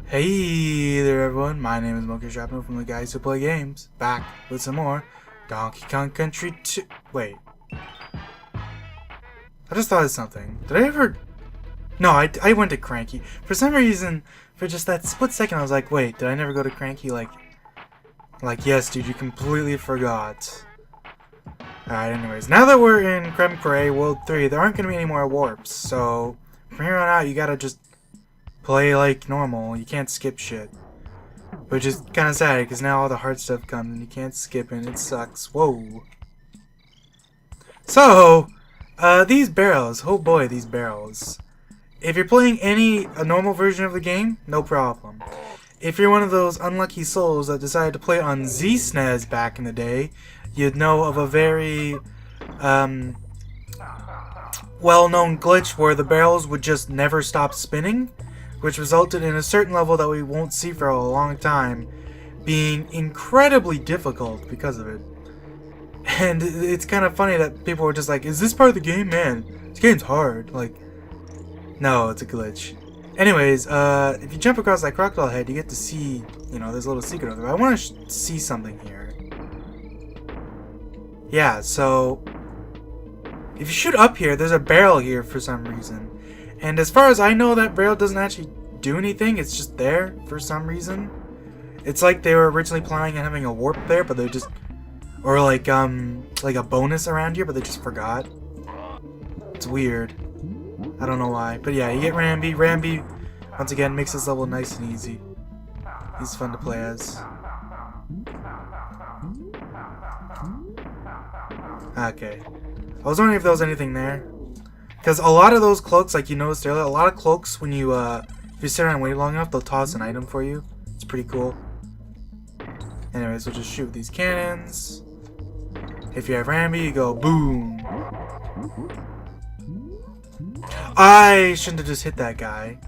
Hey there everyone, my name is Mocha Shrapnel from the Guys Who Play Games, back with some more Donkey Kong Country 2. Wait. I just thought of something. Did I ever... No, I went to Cranky. For some reason, for just that split second, I was like, wait, did I never go to Cranky? Like, yes, dude, you completely forgot. Alright, anyways, now that we're in Creme Cray World 3, there aren't going to be any more warps, so from here on out, you gotta just play like normal. You can't skip shit. Which is kind of sad, because now all the hard stuff comes and you can't skip and it sucks. Whoa. So, these barrels. Oh boy, these barrels. If you're playing a normal version of the game, no problem. If you're one of those unlucky souls that decided to play on Z-SNES back in the day, you'd know of a very, well-known glitch where the barrels would just never stop spinning, which resulted in a certain level that we won't see for a long time being incredibly difficult because of it. And it's kind of funny that people were just like, is this part of the game? Man, this game's hard. Like, no, it's a glitch. Anyways, if you jump across that crocodile head, you get to see, you know, there's a little secret over there. I want to see something here. Yeah, so if you shoot up here, there's a barrel here for some reason. And as far as I know, that barrel doesn't actually do anything. It's just there for some reason. It's like they were originally planning on having a warp there, but they just... Or like a bonus around here, but they just forgot. It's weird. I don't know why. But yeah, you get Rambi. Rambi, once again, makes this level nice and easy. He's fun to play as. Okay. I was wondering if there was anything there. Because a lot of those cloaks, like you noticed earlier, a lot of cloaks, when you, if you sit around and wait long enough, they'll toss an item for you. It's pretty cool. Anyways, we'll just shoot these cannons. If you have Rambi, you go boom. I shouldn't have just hit that guy.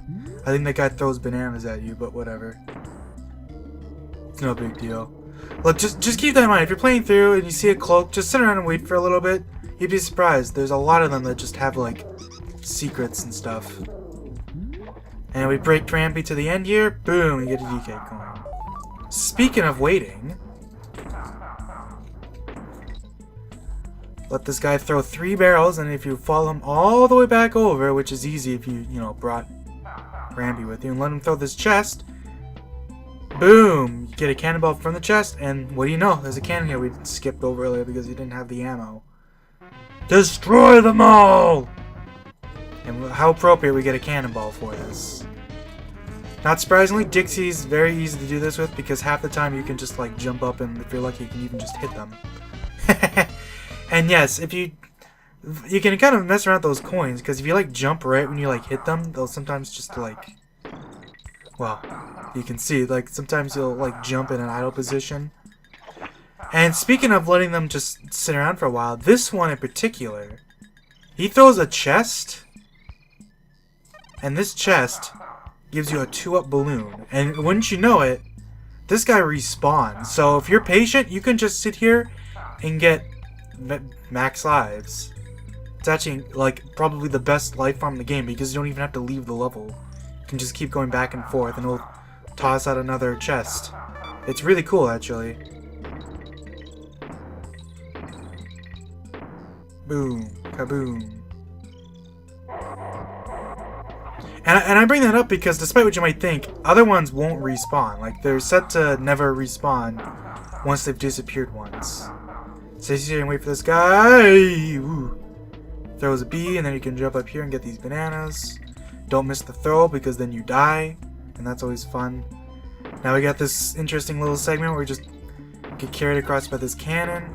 I think that guy throws bananas at you, but whatever. It's no big deal. Look, just keep that in mind. If you're playing through and you see a cloak, just sit around and wait for a little bit. You'd be surprised. There's a lot of them that just have, like, secrets and stuff. And we break Rambi to the end here. Boom, you get a DK coin. Speaking of waiting, let this guy throw 3 barrels, and if you follow him all the way back over, which is easy if you know, brought Rambi with you, and let him throw this chest, boom, you get a cannonball from the chest, and what do you know? There's a cannon here we skipped over earlier because you didn't have the ammo. Destroy them all! And how appropriate we get a cannonball for this. Not surprisingly, Dixie's very easy to do this with because half the time you can just like jump up and if you're lucky you can even just hit them. And yes, if you can kind of mess around with those coins because if you like jump right when you like hit them, they'll sometimes just like, well, you can see like sometimes you'll like jump in an idle position. And speaking of letting them just sit around for a while, this one in particular, he throws a chest, and this chest gives you a 2-up balloon. And wouldn't you know it, this guy respawns. So if you're patient, you can just sit here and get max lives. It's actually like probably the best life farm in the game because you don't even have to leave the level. You can just keep going back and forth and it'll toss out another chest. It's really cool actually. Boom, kaboom. And I bring that up because despite what you might think, other ones won't respawn. Like, they're set to never respawn once they've disappeared once. So you sit here and wait for this guy. Ooh. Throws a bee, and then you can jump up here and get these bananas. Don't miss the throw because then you die, and that's always fun. Now we got this interesting little segment where we just get carried across by this cannon.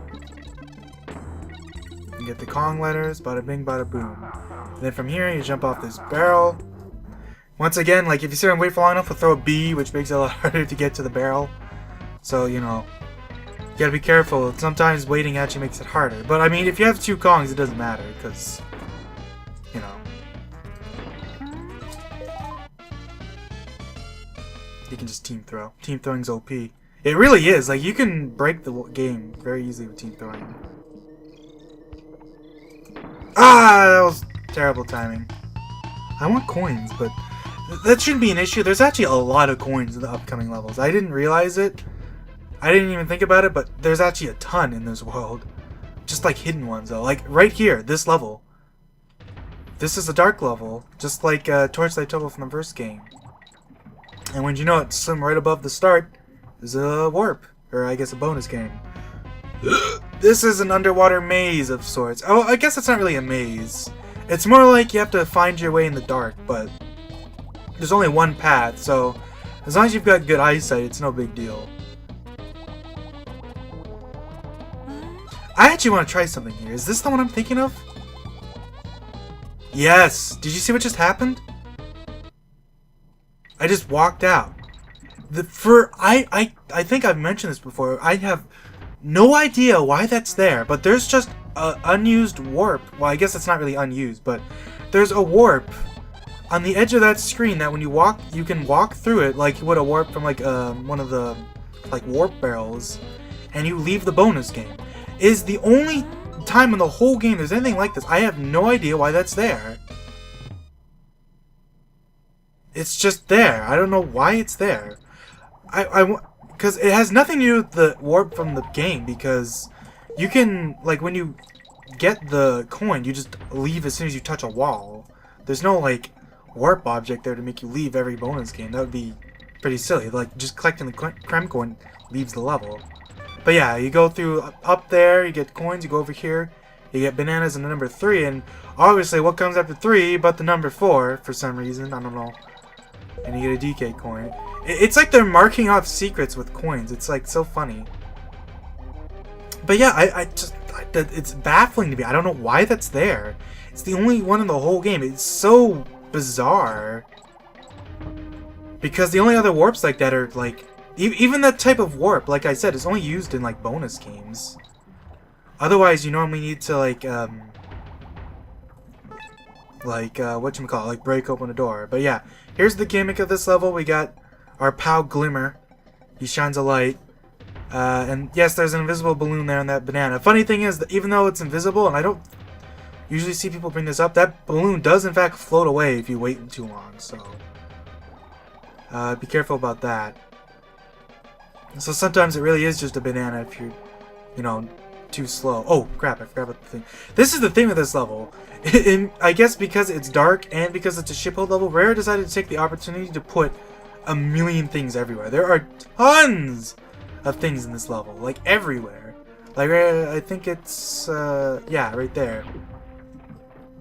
You get the Kong letters, bada bing, bada boom. And then from here, you jump off this barrel. Once again, like if you sit and wait for long enough, we'll throw a bee, which makes it a lot harder to get to the barrel. So, you know, you gotta be careful. Sometimes waiting actually makes it harder. But I mean, if you have 2 Kongs, it doesn't matter, because, you know, you can just team throw. Team throwing's OP. It really is. Like, you can break the game very easily with team throwing. Ah, that was terrible timing. I want coins, but That shouldn't be an issue. There's actually a lot of coins in the upcoming levels. I didn't realize it. I didn't even think about it, but there's actually a ton in this world. Just like hidden ones though. Like right here, this level. This is a dark level, just like Torchlight Trouble from the first game. And when you know it, some right above the start is a warp, or I guess a bonus game. This is an underwater maze of sorts. Oh, I guess it's not really a maze. It's more like you have to find your way in the dark, but there's only one path, so as long as you've got good eyesight, it's no big deal. I actually want to try something here. Is this the one I'm thinking of? Yes! Did you see what just happened? I just walked out. I think I've mentioned this before. I have no idea why that's there, but there's just an unused warp. Well, I guess it's not really unused, but there's a warp on the edge of that screen that when you walk, you can walk through it like you would a warp from like one of the like warp barrels, and you leave the bonus game. Is the only time in the whole game there's anything like this. I have no idea why that's there. It's just there. I don't know why it's there. Because it has nothing to do with the warp from the game, because you can, like, when you get the coin, you just leave as soon as you touch a wall. There's no, like, warp object there to make you leave every bonus game. That would be pretty silly. Like, just collecting the creme coin leaves the level. But yeah, you go through up there, you get coins, you go over here, you get bananas and the number 3, and obviously what comes after 3 but the number 4 for some reason, I don't know. And you get a DK coin. It's like they're marking off secrets with coins. It's like so funny. But yeah, it's baffling to me. I don't know why that's there. It's the only one in the whole game. It's so bizarre. Because the only other warps like that are like, even that type of warp, like I said, is only used in like bonus games. Otherwise, you normally need to whatchamacallit, like break open a door. But yeah, here's the gimmick of this level. We got our pal Glimmer. He shines a light. And yes, there's an invisible balloon there on that banana. Funny thing is that even though it's invisible, and I don't usually see people bring this up, that balloon does in fact float away if you wait too long. So be careful about that. So sometimes it really is just a banana if you're, you know, too slow. Oh crap, I forgot about the thing. This is the thing with this level. I guess because it's dark and because it's a shiphold level, Rare decided to take the opportunity to put a million things everywhere. There are tons of things in this level, like everywhere. Like I think it's yeah, right there.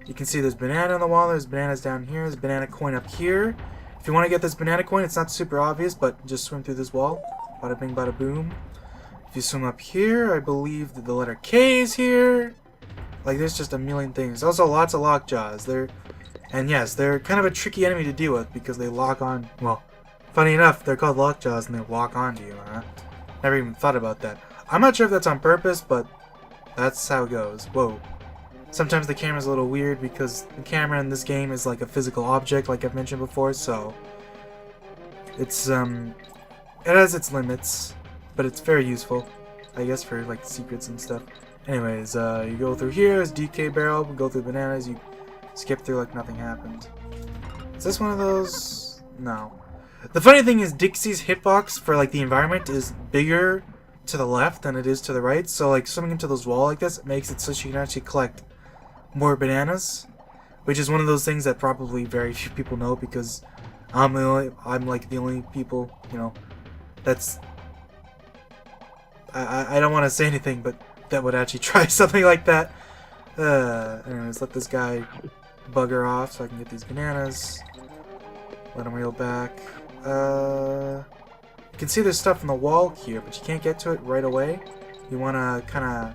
You can see there's banana on the wall, there's bananas down here, there's a banana coin up here. If you want to get this banana coin, it's not super obvious, but just swim through this wall. Bada bing, bada boom. If you swim up here, I believe that the letter K is here. Like, there's just a million things. There's also lots of lockjaws. And yes, they're kind of a tricky enemy to deal with because they lock on. Well, funny enough, they're called lockjaws and they lock onto you, huh? Never even thought about that. I'm not sure if that's on purpose, but that's how it goes. Whoa. Sometimes the camera's a little weird because the camera in this game is like a physical object, like I've mentioned before, so it's it has its limits, but it's very useful, I guess, for like secrets and stuff. Anyways, you go through here, it's DK barrel, we go through bananas, you skip through like nothing happened. Is this one of those? No. The funny thing is Dixie's hitbox for like the environment is bigger to the left than it is to the right, so like swimming into those walls like this makes it so she can actually collect more bananas, which is one of those things that probably very few people know because I'm like the only people, you know, that's I don't want to say anything, but that would actually try something like that. Anyways, let this guy bugger off so I can get these bananas. Let him reel back. You can see there's stuff on the wall here, but you can't get to it right away. You want to kind of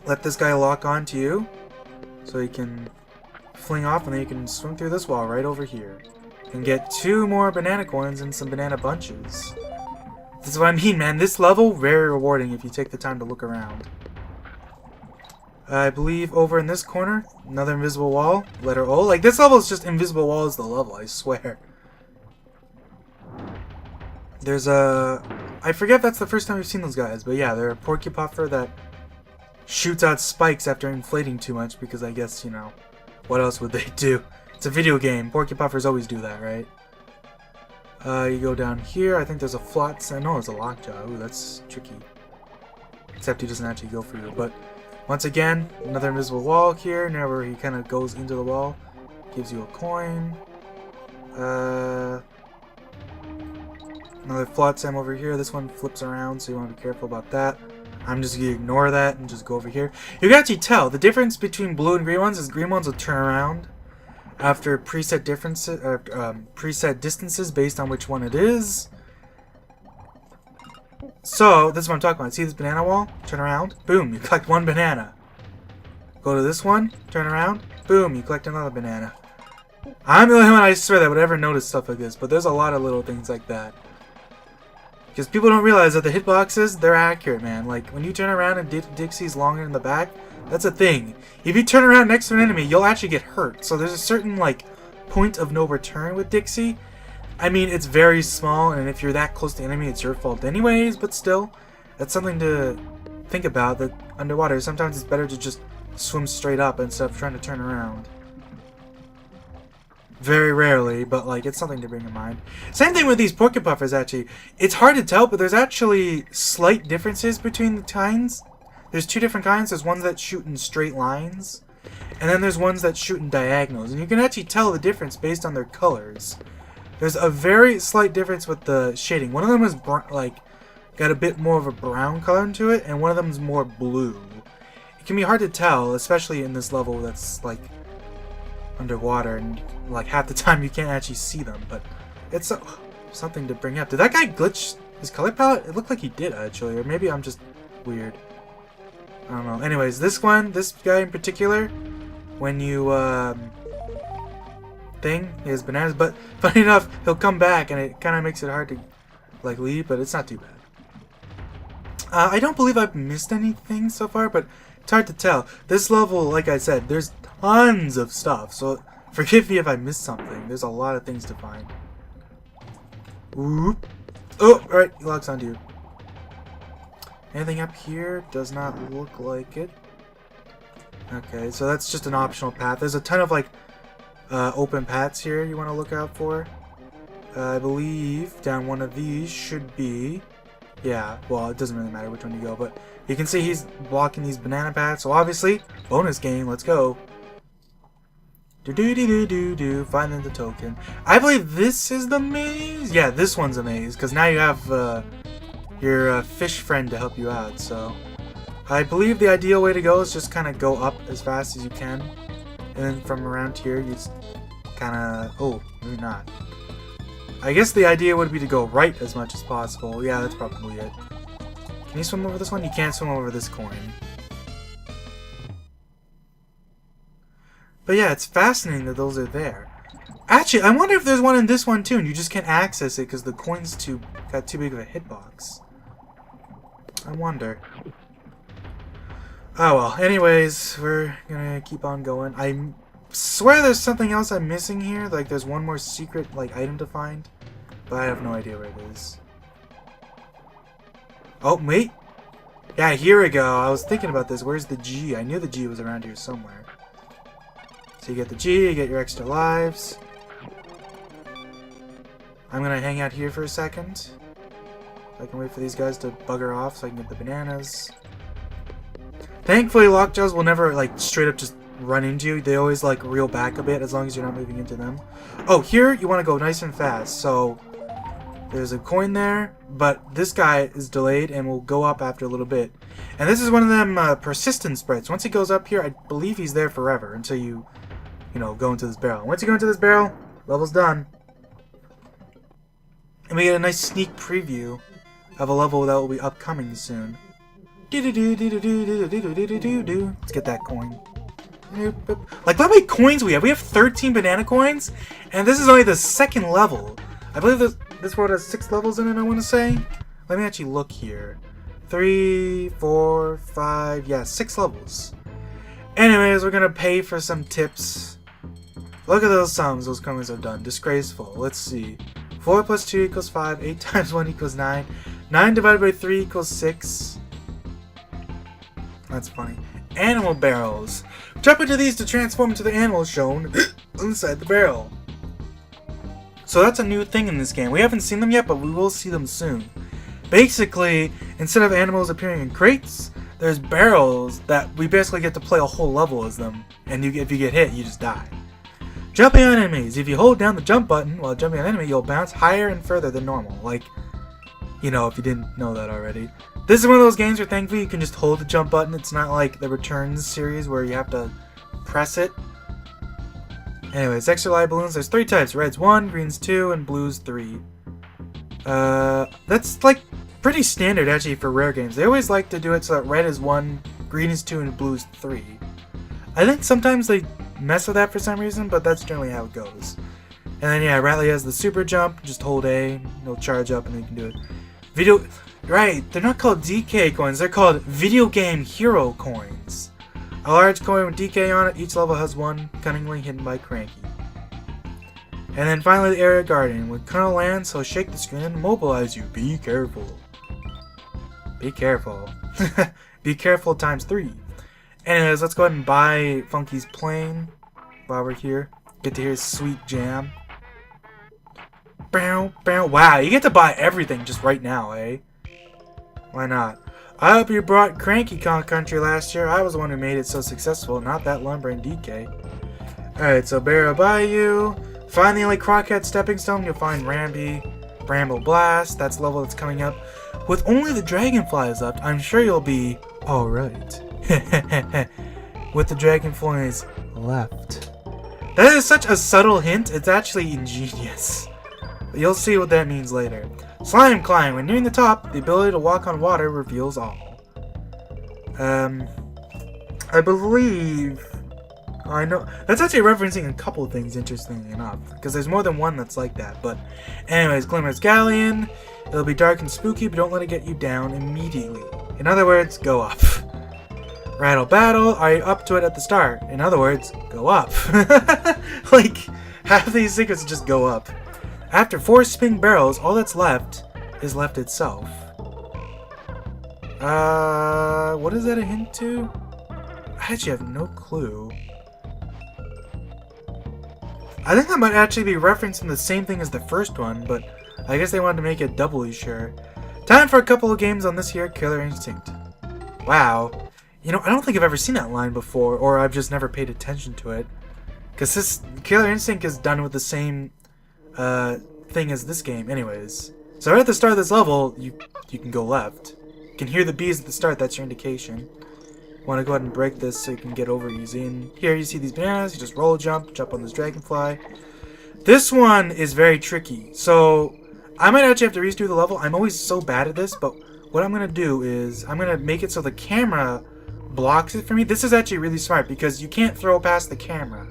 let this guy lock onto you so he can fling off, and then you can swim through this wall right over here and get 2 more banana coins and some banana bunches. This is what I mean, man. This level, very rewarding if you take the time to look around. I believe over in this corner, another invisible wall, letter O. Like, this level is just invisible wall is the level, I swear. There's a... I forget if that's the first time we've seen those guys, but yeah, they're a porcupuffer that shoots out spikes after inflating too much because I guess, you know, what else would they do? It's a video game. Porcupuffers always do that, right? You go down here. I think there's a float. No, it's a lockjaw. Ooh, that's tricky. Except he doesn't actually go for you. But once again, another invisible wall here. Now where he kind of goes into the wall. Gives you a coin. Another flotsam over here. This one flips around, so you want to be careful about that. I'm just going to ignore that and just go over here. You can actually tell the difference between blue and green ones is green ones will turn around after preset differences, preset distances based on which one it is. So this is what I'm talking about. See this banana wall? Turn around. Boom. You collect one banana. Go to this one. Turn around. Boom. You collect another banana. I'm the only one, I swear, that would ever notice stuff like this. But there's a lot of little things like that. Because people don't realize that the hitboxes, they're accurate, man. Like, when you turn around and Dixie's longer in the back, that's a thing. If you turn around next to an enemy, you'll actually get hurt. So there's a certain, like, point of no return with Dixie. I mean, it's very small, and if you're that close to the enemy, it's your fault anyways, but still, that's something to think about, that underwater, sometimes it's better to just swim straight up instead of trying to turn around. Very rarely, but like it's something to bring in mind. Same thing with these Porcupuffers, actually. It's hard to tell, but there's actually slight differences between the kinds. There's two different kinds. There's ones that shoot in straight lines, and then there's ones that shoot in diagonals. And you can actually tell the difference based on their colors. There's a very slight difference with the shading. One of them is like got a bit more of a brown color into it, and one of them is more blue. It can be hard to tell, especially in this level that's like underwater, and like half the time you can't actually see them, but it's something to bring up. Did that guy glitch his color palette? It looked like he did, actually, or maybe I'm just weird. I don't know. Anyways, this guy in particular, when you he has bananas, but funny enough, he'll come back and it kind of makes it hard to like leave, but it's not too bad. I don't believe I've missed anything so far, but it's hard to tell. This level, like I said, there's tons of stuff, so forgive me if I missed something. There's a lot of things to find. Whoop. Oh, alright, he locks onto you. Anything up here? Does not look like it. Okay, so that's just an optional path. There's a ton of like open paths here you want to look out for. I believe down one of these should be... Yeah, well, it doesn't really matter which one you go, but you can see he's blocking these banana paths, so obviously, bonus game, let's go. Do-do-do-do-do-do, finding the token. I believe this is the maze? Yeah, this one's a maze, because now you have your fish friend to help you out, so... I believe the ideal way to go is just kind of go up as fast as you can, and then from around here, you just kind of... Oh, maybe not. I guess the idea would be to go right as much as possible. Yeah, that's probably it. Can you swim over this one? You can't swim over this coin. But yeah, it's fascinating that those are there. Actually, I wonder if there's one in this one too, and you just can't access it because the coin's got too big of a hitbox. I wonder. Oh well, anyways, we're gonna keep on going. I swear there's something else I'm missing here, like there's one more secret like item to find, but I have no idea where it is. Oh, wait! Yeah, here we go. I was thinking about this. Where's the G? I knew the G was around here somewhere. So you get the G, you get your extra lives. I'm gonna hang out here for a second. I can wait for these guys to bugger off so I can get the bananas. Thankfully, lockjaws will never, like, straight up just run into you. They always, like, reel back a bit as long as you're not moving into them. Oh, here you want to go nice and fast. So, there's a coin there, but this guy is delayed and will go up after a little bit. And this is one of them persistent spreads. Once he goes up here, I believe he's there forever until you know, go into this barrel. Once you go into this barrel, level's done. And we get a nice sneak preview of a level that will be upcoming soon. Let's get that coin. Like, look how many coins we have. We have 13 banana coins, and this is only the second level. I believe this world has 6 levels in it, I want to say. Let me actually look here. 3, 4, 5, yeah, 6 levels. Anyways, we're gonna pay for some tips. Look at those sums those coins have done. Disgraceful. Let's see. 4 plus 2 equals 5. 8 times 1 equals 9. 9 divided by 3 equals 6. That's funny. Animal barrels. Jump into these to transform into the animals shown. inside the barrel. So that's a new thing in this game. We haven't seen them yet, but we will see them soon. Basically, instead of animals appearing in crates, there's barrels that we basically get to play a whole level as them. And if you get hit, you just die. Jumping on enemies. If you hold down the jump button while jumping on an enemy, you'll bounce higher and further than normal. Like, you know, if you didn't know that already. This is one of those games where thankfully you can just hold the jump button. It's not like the Returns series where you have to press it. Anyways, extra light balloons. There's 3 types. Red's 1, green's 2, and blue's 3. That's like pretty standard actually for rare games. They always like to do it so that red is 1, green is 2, and blue is 3. I think sometimes they mess with that for some reason, but that's generally how it goes. And then yeah, Rattly has the super jump. Just hold A, it'll charge up, and then you can do it. Right, they're not called DK coins, they're called Video Game Hero coins. A large coin with DK on it, each level has 1, cunningly hidden by Cranky. And then finally the area guardian. When Colonel lands, he'll shake the screen and immobilize you. Be careful. Be careful. Be careful times 3. Anyways, let's go ahead and buy Funky's plane while we're here. Get to hear his sweet jam. Bow, bow. Wow, you get to buy everything just right now, eh? Why not? I hope you brought Cranky Country last year. I was the one who made it so successful, not that lumbering DK. Alright, so Bayou. Find the only Crockett stepping stone, you'll find Ramby, Bramble Blast, that's the level that's coming up. With only the dragonflies left, I'm sure you'll be alright. With the dragonflies left. That is such a subtle hint, it's actually ingenious. But you'll see what that means later. Slime Climb. When nearing the top, the ability to walk on water reveals all. I believe... I know... That's actually referencing a couple of things, interestingly enough. Because there's more than one that's like that. But anyways, Glimmer's Galleon. It'll be dark and spooky, but don't let it get you down immediately. In other words, go up. Rattle Battle. Are you up to it at the start? In other words, go up. Like, half these secrets just go up. After 4 spin barrels, all that's left is left itself. What is that a hint to? I actually have no clue. I think that might actually be referencing the same thing as the first one, but I guess they wanted to make it doubly sure. Time for a couple of games on this here Killer Instinct. Wow. You know, I don't think I've ever seen that line before, or I've just never paid attention to it. Because this Killer Instinct is done with the same thing as this game anyways. So right at the start of this level, you can go left. You can hear the bees at the start, that's your indication. You want to go ahead and break this so you can get over easy. And here you see these bananas, you just roll jump on this dragonfly. This one is very tricky, so I might actually have to redo the level. I'm always so bad at this, but what I'm going to do is I'm going to make it so the camera blocks it for me. This is actually really smart because you can't throw past the camera.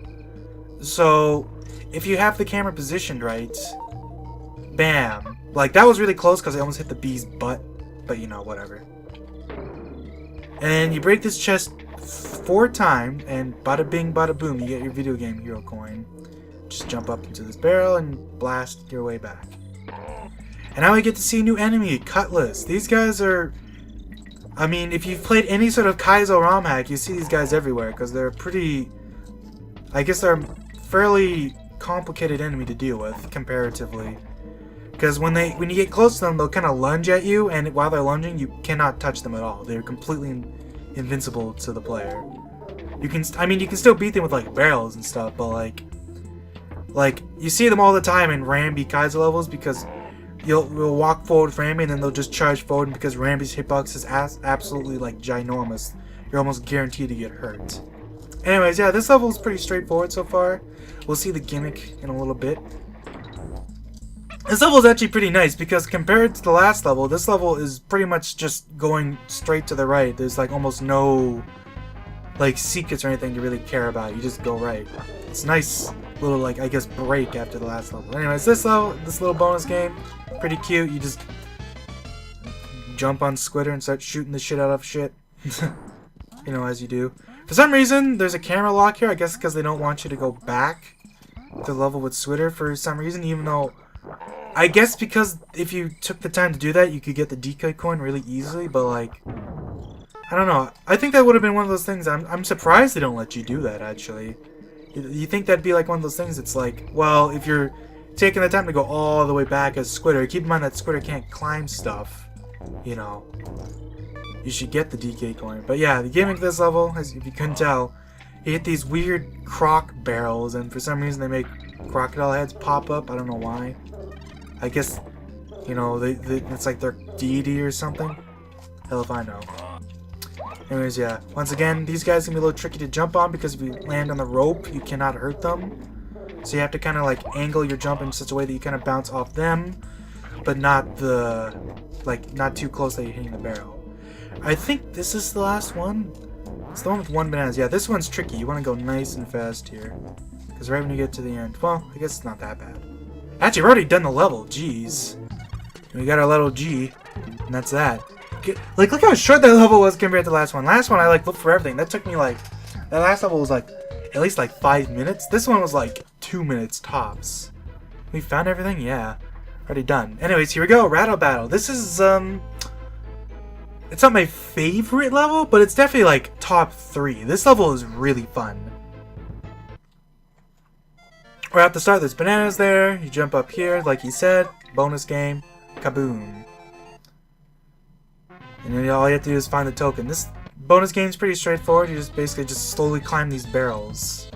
So if you have the camera positioned right, bam. Like, that was really close because I almost hit the bee's butt, but you know, whatever. And you break this chest 4 times, and bada bing, bada boom, you get your video game hero coin. Just jump up into this barrel and blast your way back. And now we get to see a new enemy, Cutlass. These guys are... I mean, if you've played any sort of Kaizo ROM hack, you see these guys everywhere, because they're pretty... I guess they're a fairly complicated enemy to deal with, comparatively. Because when you get close to them, they'll kind of lunge at you, and while they're lunging, you cannot touch them at all. They're completely invincible to the player. You can still beat them with like barrels and stuff, but like you see them all the time in Ramby Kaizo levels because you'll walk forward with Ramby and then they'll just charge forward, and because Ramby's hitbox is absolutely like ginormous, you're almost guaranteed to get hurt. Anyways, yeah, this level is pretty straightforward so far. We'll see the gimmick in a little bit. This level is actually pretty nice because compared to the last level, this level is pretty much just going straight to the right. There's like almost no like secrets or anything to really care about. You just go right. It's a nice little, like, I guess, break after the last level. Anyways, this little bonus game, pretty cute. You just jump on Squitter and start shooting the shit out of shit. You know, as you do. For some reason, there's a camera lock here. I guess because they don't want you to go back to the level with Squitter for some reason, even though... I guess because if you took the time to do that, you could get the decoy coin really easily, but like... I don't know. I think that would have been one of those things. I'm surprised they don't let you do that, actually. You think that'd be like one of those things? It's like, well, if you're taking the time to go all the way back as Squitter, keep in mind that Squitter can't climb stuff. You know, you should get the DK coin. But yeah, the gimmick of this level, as if you couldn't tell, you hit these weird croc barrels, and for some reason they make crocodile heads pop up. I don't know why. I guess, you know, it's like their deity or something. Hell if I know. Anyways, yeah. Once again, these guys can be a little tricky to jump on because if you land on the rope, you cannot hurt them. So you have to kind of like angle your jump in such a way that you kind of bounce off them, but not the, like, not too close that you're hitting the barrel. I think this is the last one. It's the one with 1 bananas. Yeah, this one's tricky. You want to go nice and fast here. Because right when you get to the end, well, I guess it's not that bad. Actually, we've already done the level. Jeez. We got our level G, and that's that. Like, look how short that level was compared to the last one. Last one, I, like, looked for everything. That took me, like, that last level was, like, at least, like, 5 minutes. This one was, like, 2 minutes tops. We found everything? Yeah. Already done. Anyways, here we go. Rattle Battle. This is, it's not my favorite level, but it's definitely, like, top 3. This level is really fun. Right at the start, there's bananas there. You jump up here, like he said. Bonus game. Kaboom. And then all you have to do is find the token. This bonus game is pretty straightforward. You just basically just slowly climb these barrels.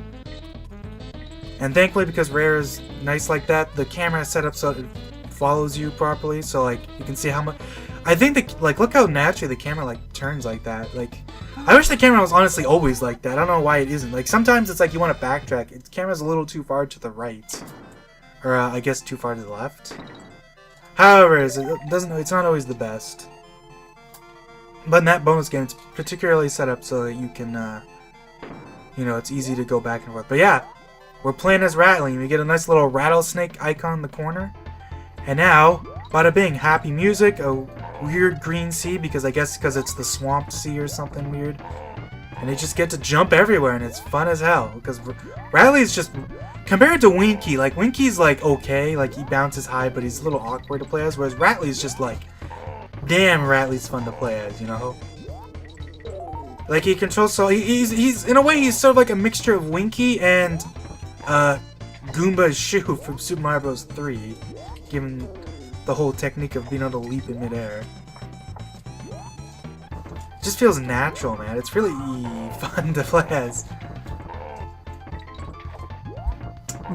And thankfully, because Rare is nice like that, the camera is set up so it follows you properly. So, like, you can see how much... I think, like, look how naturally the camera, like, turns like that. Like, I wish the camera was honestly always like that. I don't know why it isn't. Like, sometimes it's like you want to backtrack. The camera's a little too far to the right. Or, I guess too far to the left. However, it's not always the best. But in that bonus game, it's particularly set up so that you can, you know, it's easy to go back and forth. But yeah, we're playing as Rattling. We get a nice little rattlesnake icon in the corner. And now, bada bing, happy music, a weird green sea, because I guess because it's the swamp sea or something weird. And they just get to jump everywhere, and it's fun as hell. Because Rattly's just, compared to Winky, like, Winky's, like, okay, like, he bounces high, but he's a little awkward to play as, whereas Rattly's just, like, damn, Rattly's fun to play as, you know? Like, he controls, so he's in a way, he's sort of like a mixture of Winky and, Goomba's shoe from Super Mario Bros. 3, given the whole technique of being able to leap in midair. It just feels natural, man. It's really fun to play as.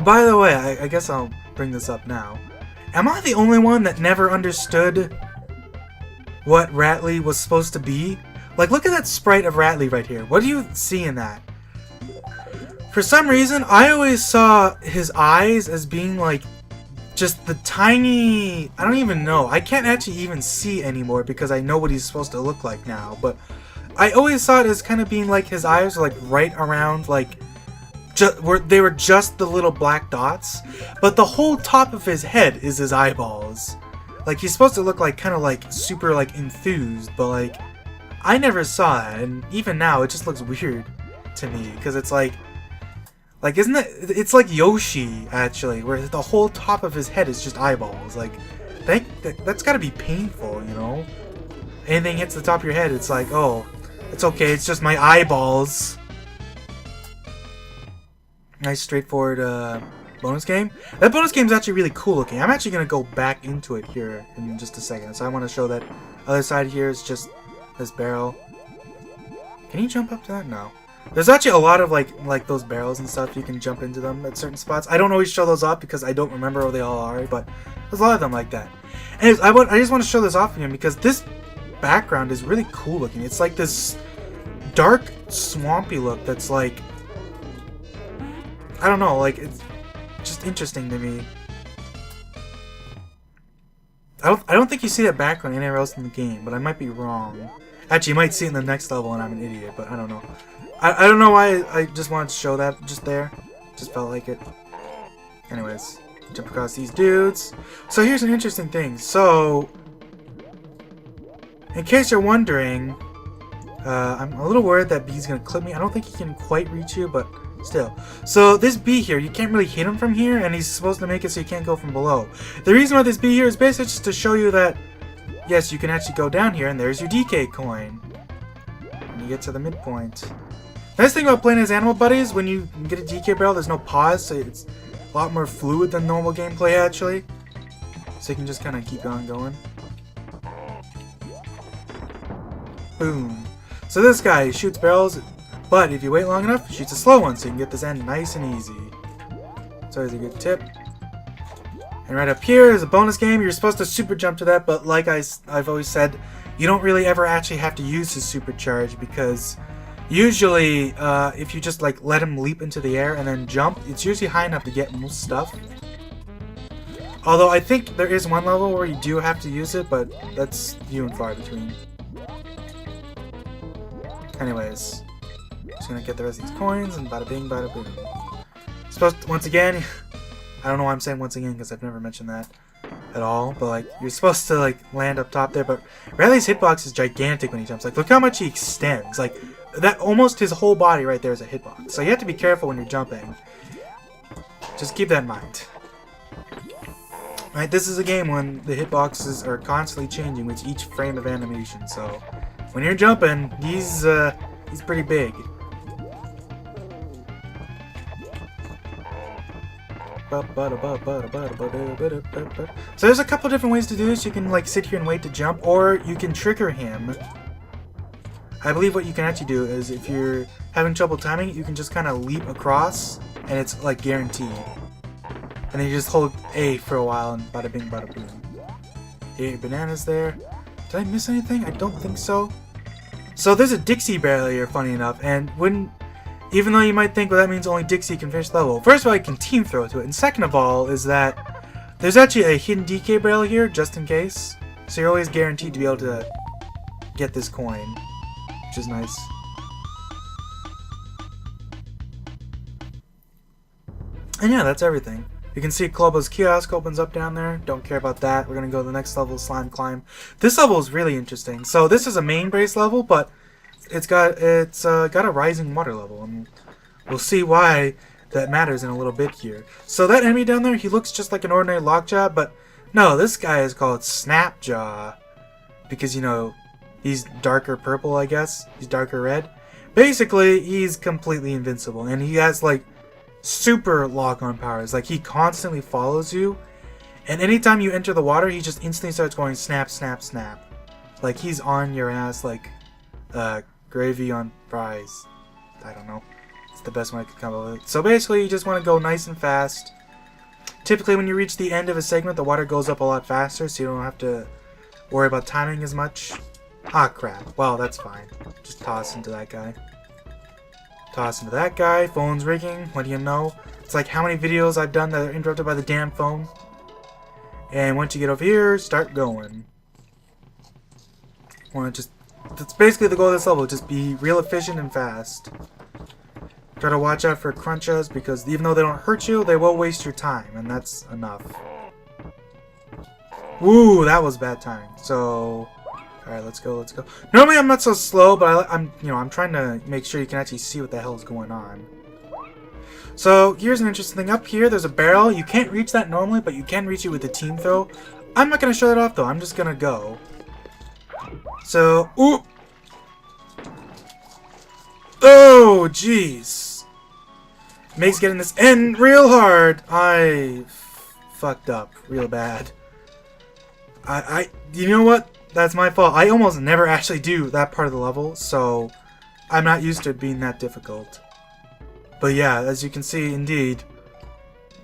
By the way, I guess I'll bring this up now. Am I the only one that never understood what Rattly was supposed to be? Like, look at that sprite of Rattly right here. What do you see in that? For some reason, I always saw his eyes as being, like, just the tiny... I don't even know. I can't actually even see anymore because I know what he's supposed to look like now. But I always saw it as kind of being like his eyes were, like, right around, like... they were just the little black dots. But the whole top of his head is his eyeballs. Like, he's supposed to look like, kind of like, super, like, enthused, but, like, I never saw that, and even now, it just looks weird to me, because it's like, isn't it, it's like Yoshi, actually, where the whole top of his head is just eyeballs. Like, that's gotta be painful, you know? Anything hits the top of your head, it's like, oh, it's okay, it's just my eyeballs. Nice, straightforward, bonus game. That bonus game is actually really cool looking. I'm actually going to go back into it here in just a second. So I want to show that other side here is just this barrel. Can you jump up to that? No. There's actually a lot of like those barrels and stuff. You can jump into them at certain spots. I don't always show those off because I don't remember where they all are, but there's a lot of them like that. And I just want to show this off again because this background is really cool looking. It's like this dark, swampy look that's like, I don't know, like it's just interesting to me. I don't think you see that background anywhere else in the game, but I might be wrong. Actually, you might see it in the next level and I'm an idiot, but I don't know. I don't know why I just wanted to show that just there. Just felt like it. Anyways, jump across these dudes. So here's an interesting thing. So, in case you're wondering, I'm a little worried that B's gonna clip me. I don't think he can quite reach you, but still. So this bee here, you can't really hit him from here, and he's supposed to make it so you can't go from below. The reason why this bee here is basically just to show you that, yes, you can actually go down here, and there's your DK coin. And you get to the midpoint. Nice thing about playing as animal buddies, when you get a DK barrel, there's no pause, so it's a lot more fluid than normal gameplay, actually. So you can just kind of keep on going. Boom. So this guy shoots barrels, but if you wait long enough, shoots a slow one, so you can get this end nice and easy. It's always a good tip. And right up here is a bonus game. You're supposed to super jump to that, but like I've always said, you don't really ever actually have to use his supercharge, because usually if you just like let him leap into the air and then jump, it's usually high enough to get most stuff. Although I think there is one level where you do have to use it, but that's few and far between. Anyways, just gonna get the rest of these coins and bada bing bada boom. Supposed to, once again, I don't know why I'm saying once again because I've never mentioned that at all, but like you're supposed to like land up top there, but Riley's hitbox is gigantic when he jumps. Like look how much he extends. Like that, almost his whole body right there is a hitbox. So you have to be careful when you're jumping. Just keep that in mind. Right, this is a game when the hitboxes are constantly changing with each frame of animation. So when you're jumping, he's pretty big. So there's a couple different ways to do this. You can like sit here and wait to jump, or you can trigger him. I believe what you can actually do is if you're having trouble timing, you can just kind of leap across, and it's like guaranteed. And then you just hold A for a while, and bada bing bada boom. Hey, bananas there. Did I miss anything? I don't think so. So there's a Dixie barrel here, funny enough, and even though you might think, well, that means only Dixie can finish the level. First of all, I can team throw to it, and second of all is that there's actually a hidden DK barrel here, just in case. So you're always guaranteed to be able to get this coin, which is nice. And yeah, that's everything. You can see Columbo's kiosk opens up down there. Don't care about that. We're going to go to the next level, Slime Climb. This level is really interesting. So this is a main base level, but it's got a rising water level, and we'll see why that matters in a little bit here. So that enemy down there, he looks just like an ordinary lockjaw, but no, this guy is called Snapjaw because, you know, he's darker purple, I guess. He's darker red. Basically, he's completely invincible, and he has like super lock-on powers. Like he constantly follows you, and anytime you enter the water, he just instantly starts going snap, snap, snap. Like he's on your ass like gravy on fries. I don't know. It's the best one I could come up with. So basically, you just want to go nice and fast. Typically, when you reach the end of a segment, the water goes up a lot faster, so you don't have to worry about timing as much. Ah, crap. Well, that's fine. Just toss into that guy. Toss into that guy. Phone's ringing. What do you know? It's like how many videos I've done that are interrupted by the damn phone. And once you get over here, start going. That's basically the goal of this level. Just be real efficient and fast. Try to watch out for crunches, because even though they don't hurt you, they will waste your time, and that's enough. Woo, that was bad timing. So, alright, let's go, let's go. Normally I'm not so slow, but I'm trying to make sure you can actually see what the hell is going on. So, here's an interesting thing. Up here, there's a barrel. You can't reach that normally, but you can reach it with a team throw. I'm not going to show that off, though. I'm just going to go. So, ooh. Oh, jeez. Makes getting this end real hard. I fucked up real bad. You know what? That's my fault. I almost never actually do that part of the level, so I'm not used to it being that difficult. But yeah, as you can see, indeed,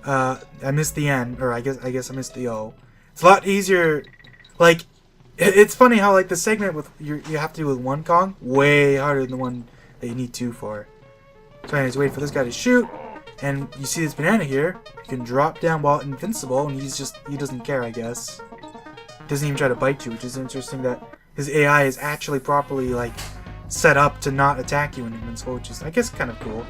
I missed the end, or I guess I missed the O. It's a lot easier. Like, it's funny how like the segment with you have to do with one Kong way harder than the one that you need two for. So anyways, wait for this guy to shoot, and you see this banana here. You can drop down while invincible, and he doesn't care, I guess. Doesn't even try to bite you, which is interesting that his AI is actually properly like set up to not attack you when invincible, which is I guess kind of cool.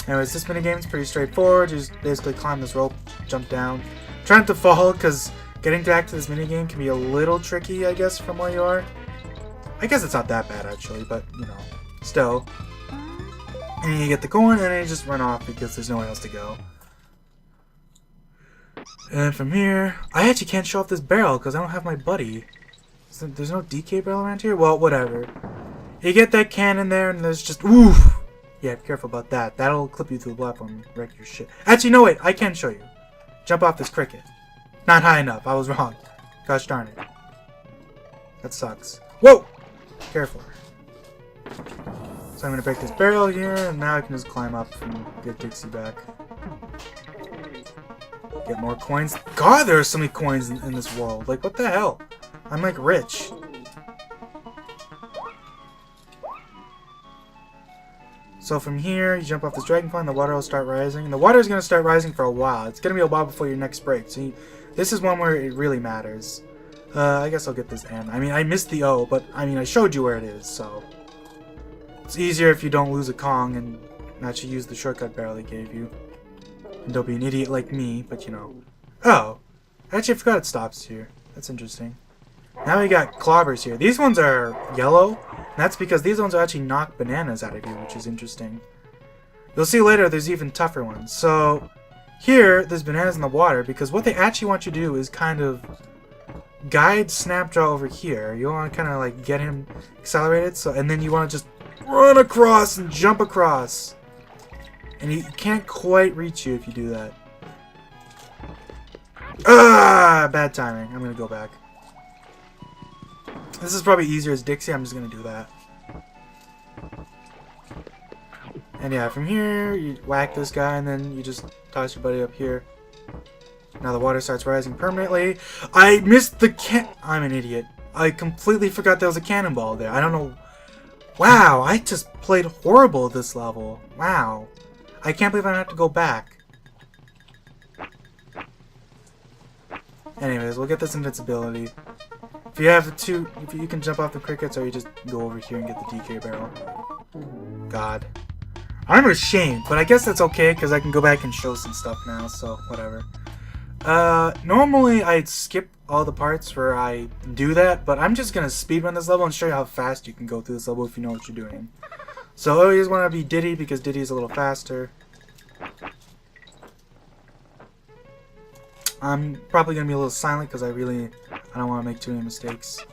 Anyways, this minigame is pretty straightforward. You just basically climb this rope, jump down. Try not to fall, because getting back to this minigame can be a little tricky, I guess, from where you are. I guess it's not that bad, actually, but, you know, still. And then you get the coin, and then you just run off because there's nowhere else to go. And from here, I actually can't show off this barrel because I don't have my buddy. There's no DK barrel around here? Well, whatever. You get that cannon there, and there's just, oof! Yeah, be careful about that. That'll clip you through the platform and wreck your shit. Actually, no, wait. I can show you. Jump off this cricket. Not high enough. I was wrong. Gosh darn it. That sucks. Whoa! Careful. So I'm going to break this barrel here, and now I can just climb up and get Dixie back. Get more coins. God, there are so many coins in this world. Like, what the hell? I'm like rich. So from here, you jump off this dragon pond, the water will start rising. And the water is going to start rising for a while. It's going to be a while before your next break. So this is one where it really matters. I guess I'll get this N. I mean, I missed the O, but I mean, I showed you where it is, so. It's easier if you don't lose a Kong and actually use the shortcut barrel they gave you. And don't be an idiot like me, but you know. Oh! Actually, I forgot it stops here. That's interesting. Now we got clobbers here. These ones are yellow. And that's because these ones will actually knock bananas out of you, which is interesting. You'll see later there's even tougher ones. So, here, there's bananas in the water, because what they actually want you to do is kind of guide Snapjaw over here. You want to kind of like get him accelerated, so, and then you want to just run across and jump across. And he can't quite reach you if you do that. Ah! Bad timing. I'm going to go back. This is probably easier as Dixie. I'm just going to do that. And yeah, from here, you whack this guy, and then you just toss your buddy up here. Now the water starts rising permanently. I missed the I'm an idiot. I completely forgot there was a cannonball there. I don't know. Wow, I just played horrible at this level. Wow. I can't believe I have to go back. Anyways, we'll get this invincibility. If you have if you can jump off the crickets, or you just go over here and get the DK barrel. God. I'm ashamed, but I guess that's okay, because I can go back and show some stuff now, so whatever. Normally I'd skip all the parts where I do that, but I'm just gonna speedrun this level and show you how fast you can go through this level if you know what you're doing. So I always want to be Diddy, because Diddy is a little faster. I'm probably gonna be a little silent, because I don't want to make too many mistakes.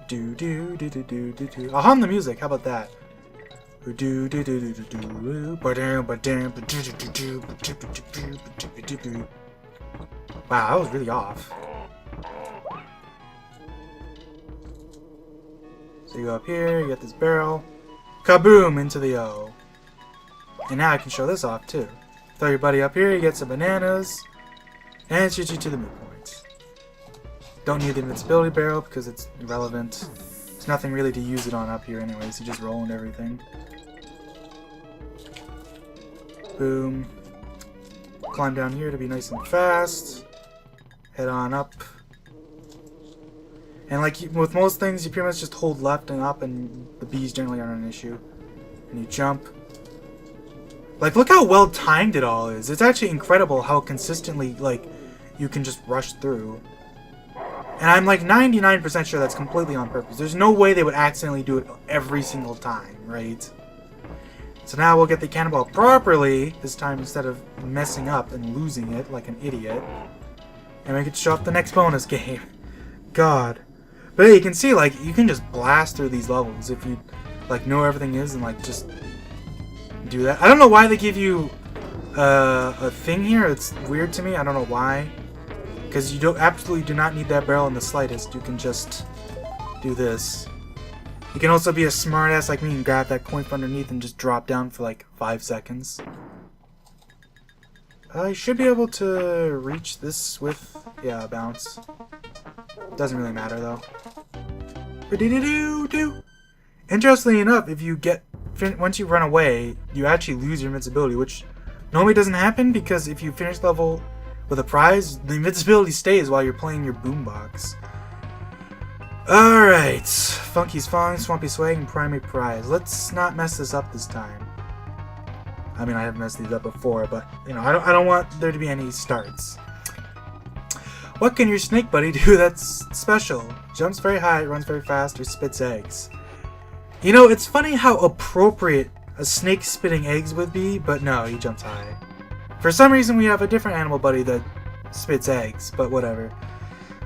Do do do do do do do. I'll hum the music. How about that? Do do do do do do. Wow, that was really off. So you go up here, you get this barrel, kaboom into the O. And now I can show this off too. Throw your buddy up here, you get some bananas, and it shoots you to the midpoint. Don't need the invincibility barrel because it's irrelevant. There's nothing really to use it on up here anyways, you just roll and everything. Boom. Climb down here to be nice and fast. Head on up. And like with most things, you pretty much just hold left and up, and the bees generally aren't an issue. And you jump. Like, look how well timed it all is. It's actually incredible how consistently, like, you can just rush through. And I'm like 99% sure that's completely on purpose. There's no way they would accidentally do it every single time, right? So now we'll get the cannonball properly, this time instead of messing up and losing it like an idiot. And we could show up the next bonus game. God. But yeah, you can see, like, you can just blast through these levels if you, like, know where everything is and, like, just do that. I don't know why they give you a thing here. It's weird to me. I don't know why. Because you absolutely do not need that barrel in the slightest. You can just do this. You can also be a smartass like me and grab that coin from underneath and just drop down for like 5 seconds. I should be able to reach this with, yeah, a bounce. Doesn't really matter though. Interestingly enough, if you get once you run away, you actually lose your invincibility, which normally doesn't happen because if you finish level with a prize, the invincibility stays while you're playing your boombox. Alright, Funky's Fong, Swampy Swag, and Primary Prize. Let's not mess this up this time. I mean, I have messed these up before, but, you know, I don't want there to be any starts. What can your snake buddy do that's special? Jumps very high, runs very fast, or spits eggs? You know, it's funny how appropriate a snake spitting eggs would be, but no, he jumps high. For some reason, we have a different animal buddy that spits eggs, but whatever.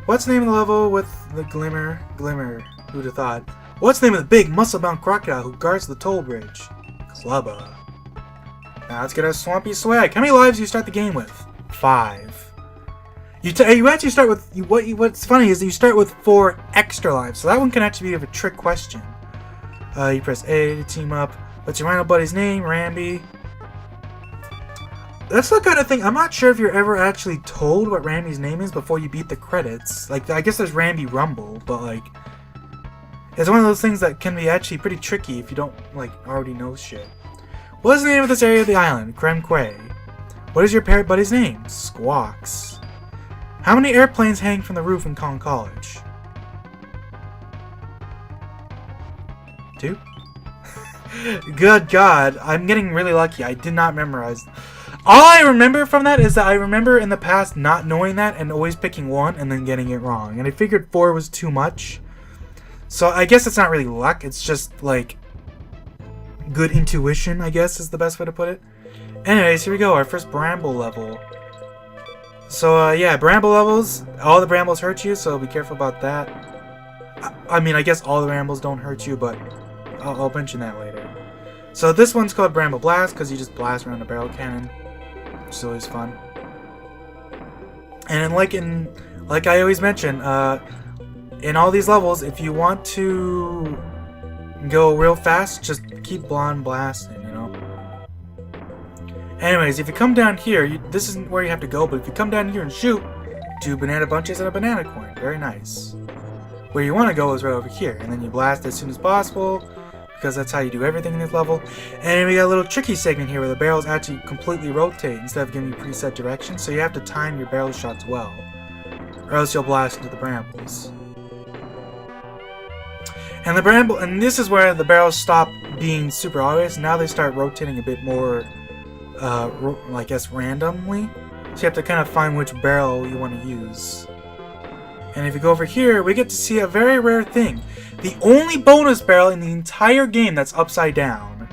What's the name of the level with the glimmer? Glimmer. Who'd have thought? What's the name of the big, muscle-bound crocodile who guards the toll bridge? Clubba. Now let's get our swampy swag. How many lives do you start the game with? 5. You actually start with... What's funny is that you start with 4 extra lives, so that one can actually be a trick question. You press A to team up. What's your rhino buddy's name? Rambi. That's the kind of thing... I'm not sure if you're ever actually told what Rambi's name is before you beat the credits. Like, I guess there's Rambi Rumble, but, like... It's one of those things that can be actually pretty tricky if you don't, like, already know shit. What is the name of this area of the island? Kremque. What is your parrot buddy's name? Squawks. How many airplanes hang from the roof in Kong College? 2? Good God, I'm getting really lucky. I did not memorize. All I remember from that is that I remember in the past not knowing that and always picking 1 and then getting it wrong. And I figured 4 was too much. So I guess it's not really luck. It's just like good intuition, I guess is the best way to put it. Anyways, here we go. Our first bramble level. So, yeah, bramble levels. All the brambles hurt you, so be careful about that. I mean, I guess all the brambles don't hurt you, but I'll mention that later. So this one's called Bramble Blast, because you just blast around a barrel cannon. Which is always fun. And like I always mention, in all these levels, if you want to go real fast, just keep blasting, you know? Anyways, if you come down here, this isn't where you have to go, but if you come down here and shoot, 2 banana bunches and a banana coin. Very nice. Where you want to go is right over here, and then you blast as soon as possible, because that's how you do everything in this level. And we got a little tricky segment here where the barrels actually completely rotate instead of giving you preset directions, so you have to time your barrel shots well, or else you'll blast into the brambles. And this is where the barrels stop being super obvious. Now they start rotating a bit more, I guess, randomly. So you have to kind of find which barrel you want to use. And if you go over here, we get to see a very rare thing. The only bonus barrel in the entire game that's upside down.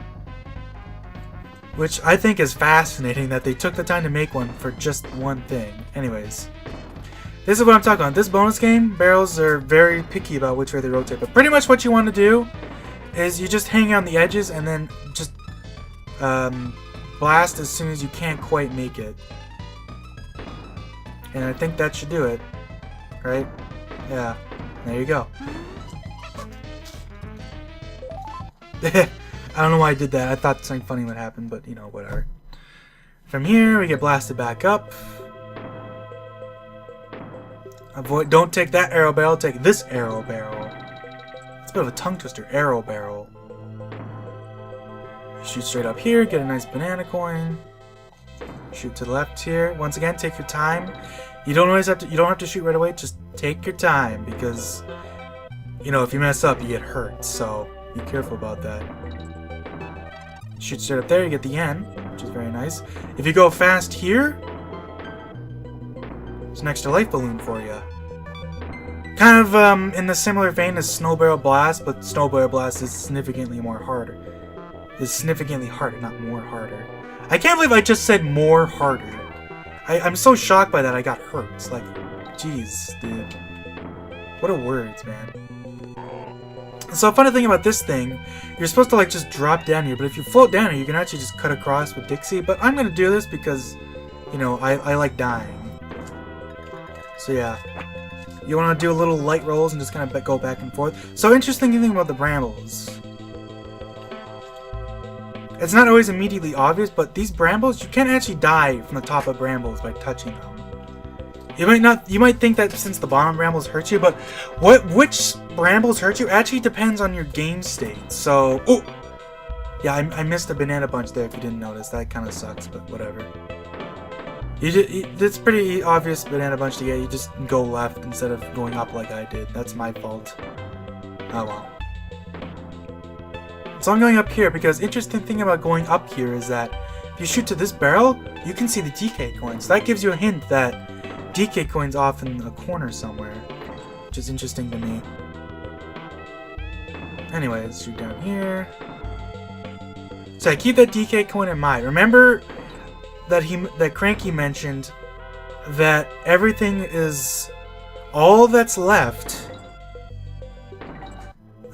Which I think is fascinating that they took the time to make one for just one thing. Anyways. This is what I'm talking about. This bonus game, barrels are very picky about which way they rotate. But pretty much what you want to do is you just hang on the edges and then just blast as soon as you can't quite make it. And I think that should do it. Right? Yeah. There you go. I don't know why I did that. I thought something funny would happen, but you know, whatever. From here, we get blasted back up. Don't take that arrow barrel, take this arrow barrel. It's a bit of a tongue twister, arrow barrel. Shoot straight up here, get a nice banana coin. Shoot to the left here. Once again, take your time. You don't have to shoot right away, just take your time because you know, if you mess up you get hurt, so be careful about that. Shoot straight up there, you get the end, which is very nice. If you go fast here, there's an extra life balloon for you. Kind of in the similar vein as Snow Barrel Blast, but Snow Barrel Blast is significantly harder. It's significantly harder, not more harder. I can't believe I just said more harder. I'm so shocked by that I got hurt. It's like, jeez, dude. What are words, man? So a funny thing about this thing, you're supposed to like just drop down here, but if you float down here, you can actually just cut across with Dixie. But I'm gonna do this because, you know, I like dying. So yeah, you want to do a little light rolls and just kind of go back and forth. So interesting thing about the brambles. It's not always immediately obvious, but these brambles, you can't actually die from the top of brambles by touching them. You might think that since the bottom brambles hurt you, but which brambles hurt you actually depends on your game state. So, oh! Yeah, I missed a banana bunch there if you didn't notice. That kind of sucks, but whatever. It's pretty obvious banana bunch to get. You just go left instead of going up like I did. That's my fault. Oh well. So I'm going up here because interesting thing about going up here is that if you shoot to this barrel, you can see the DK coins. That gives you a hint that DK coin's off in a corner somewhere, which is interesting to me. Anyways, shoot down here. So I keep that DK coin in mind. Remember that Cranky mentioned that everything is all that's left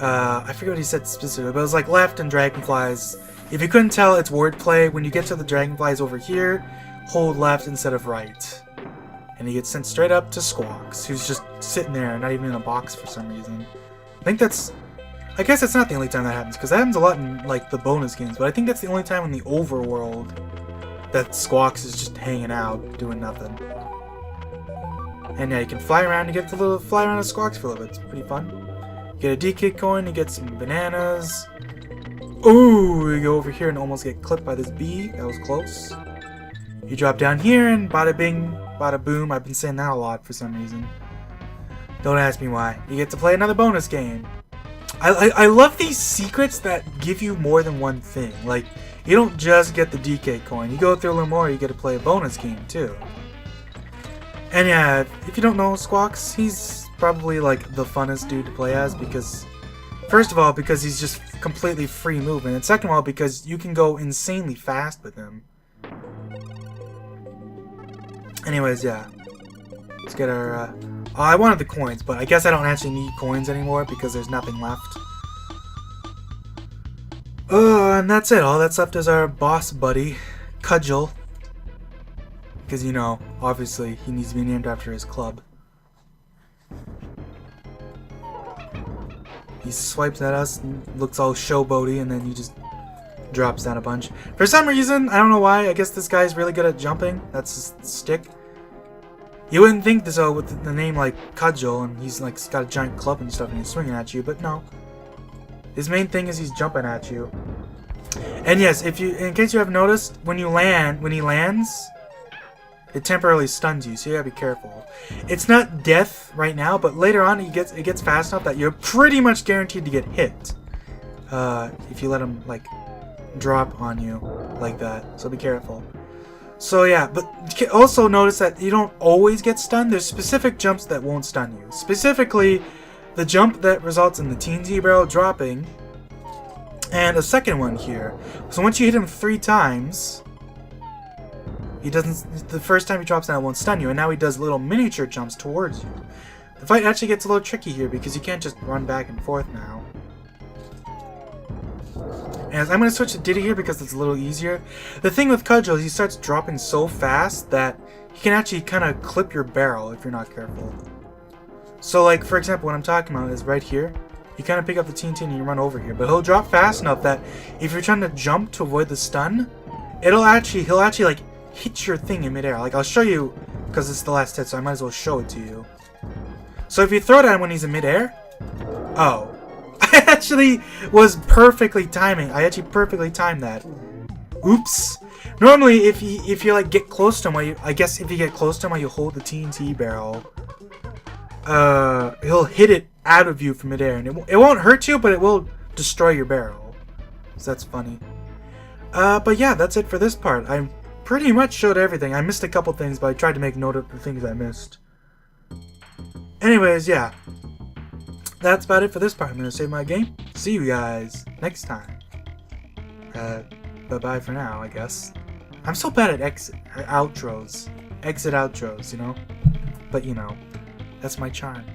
I forget what he said specifically, but it was like left and dragonflies. If you couldn't tell, it's wordplay. When you get to the dragonflies over here, hold left instead of right. And he gets sent straight up to Squawks, who's just sitting there, not even in a box for some reason. I guess that's not the only time that happens, because that happens a lot in, like, the bonus games, but I think that's the only time in the overworld that Squawks is just hanging out, doing nothing. And yeah, you can fly around, you get to fly around a Squawks for a little bit, it's pretty fun. You get a DK coin, you get some bananas. Ooh, you go over here and almost get clipped by this bee, that was close. You drop down here and bada bing, bada boom, I've been saying that a lot for some reason. Don't ask me why. You get to play another bonus game. I love these secrets that give you more than one thing. Like, you don't just get the DK coin. You go through a little more, you get to play a bonus game too. And yeah, if you don't know Squawks, he's probably like the funnest dude to play as because, first of all, because he's just completely free movement, and second of all, because you can go insanely fast with him. Anyways, yeah. Let's get our, I wanted the coins, but I guess I don't actually need coins anymore because there's nothing left. And that's it. All that's left is our boss buddy, Cudgel. Because, you know, obviously, he needs to be named after his club. He swipes at us and looks all showboaty, and then he just drops down a bunch. For some reason, I don't know why, I guess this guy's really good at jumping. That's his stick. You wouldn't think this with the name like Cudgel, and he's like got a giant club and stuff, and he's swinging at you, but no. His main thing is he's jumping at you. And yes, in case you haven't noticed, when he lands, it temporarily stuns you, so you gotta be careful. It's not death right now, but later on it gets fast enough that you're pretty much guaranteed to get hit. If you let him like drop on you like that, so be careful. So yeah, but also notice that you don't always get stunned. There's specific jumps that won't stun you. Specifically, the jump that results in the TNT barrel dropping, and a second one here. So once you hit him 3 times, he doesn't. The first time he drops down, it won't stun you, and now he does little miniature jumps towards you. The fight actually gets a little tricky here because you can't just run back and forth now. And I'm going to switch to Diddy here because it's a little easier. The thing with Cudgel is he starts dropping so fast that he can actually kind of clip your barrel if you're not careful. So like, for example, what I'm talking about is right here. You kind of pick up the TNT and you run over here. But he'll drop fast enough that if you're trying to jump to avoid the stun, he'll actually like hit your thing in midair. Like, I'll show you because it's the last hit, so I might as well show it to you. So if you throw it at him when he's in midair, oh. I actually was perfectly timing. I actually perfectly timed that. Oops. Normally, if you like get close to him, I guess if you get close to him while you hold the TNT barrel, he'll hit it out of you from midair, and it won't hurt you, but it will destroy your barrel. So that's funny. But yeah, that's it for this part. I pretty much showed everything. I missed a couple things, but I tried to make note of the things I missed. Anyways, yeah. That's about it for this part. I'm going to save my game. See you guys next time. Bye-bye for now, I guess. I'm so bad at exit outros, you know? But, you know, that's my charm.